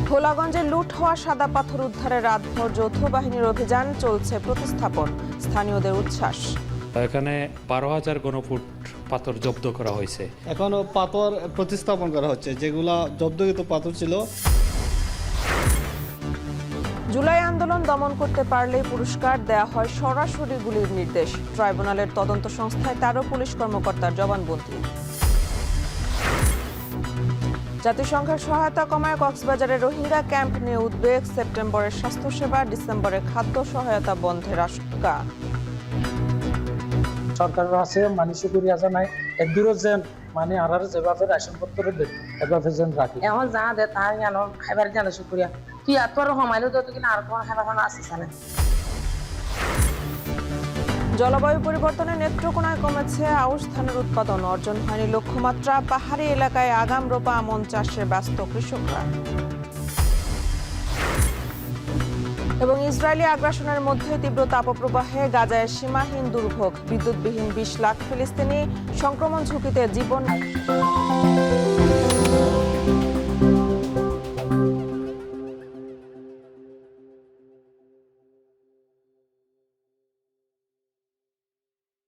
ভোলাগঞ্জে লুট হওয়া সাদা পাথর উদ্ধারে রাতভর যৌথ বাহিনীর অভিযান চলছে প্রতিস্থাপন, স্থানীয়দের উচ্ছ্বাস। এখানে 12,000 ঘনফুট পাথর জব্দ করা হয়েছে। এখনো পাথর প্রতিস্থাপন করা হচ্ছে, যেগুলা জব্দকৃত পাথর ছিল। জুলাই আন্দোলন দমন করতে পারলেই পুরস্কার দেয়া হয় সরাসরি গুলির নির্দেশ। ট্রাইব্যুনালের তদন্ত সংস্থায় 13 পুলিশ কর্মকর্তার জবানবন্দি। জাতিসংঘের সহায়তা কমায় কক্সবাজারের রোহিঙ্গা ক্যাম্প নিয়ে উদ্বেগ। সেপ্টেম্বরের স্বাস্থ্যসেবা, ডিসেম্বরে খাদ্য সহায়তা বন্ধের আশঙ্কা। সরকারের কাছে শুকরিয়া জানাই এদূরও যেন আর যেভাবে রেশনপত্র দেয় এভাবে যেন রাখি। এখন যা দে তাই জানো খাইবার জানো শুকরিয়া তুই এত সমাইলো তো কিনা আর কোন খাইবার আসিস না। জলবায়ু পরিবর্তনে নেত্রকোনায় কমেছে আউশ ধানের উৎপাদন, অর্জন হয়নি লক্ষ্যমাত্রা। পাহাড়ি এলাকায় আগাম রোপা আমন চাষে ব্যস্ত কৃষকরা। এবং ইসরায়েলি আগ্রাসনের মধ্যে তীব্র তাপপ্রবাহে গাজায় সীমাহীন দুর্ভোগ। বিদ্যুৎবিহীন 20 লাখ ফিলিস্তিনি, সংক্রমণ ঝুঁকিতে জীবন।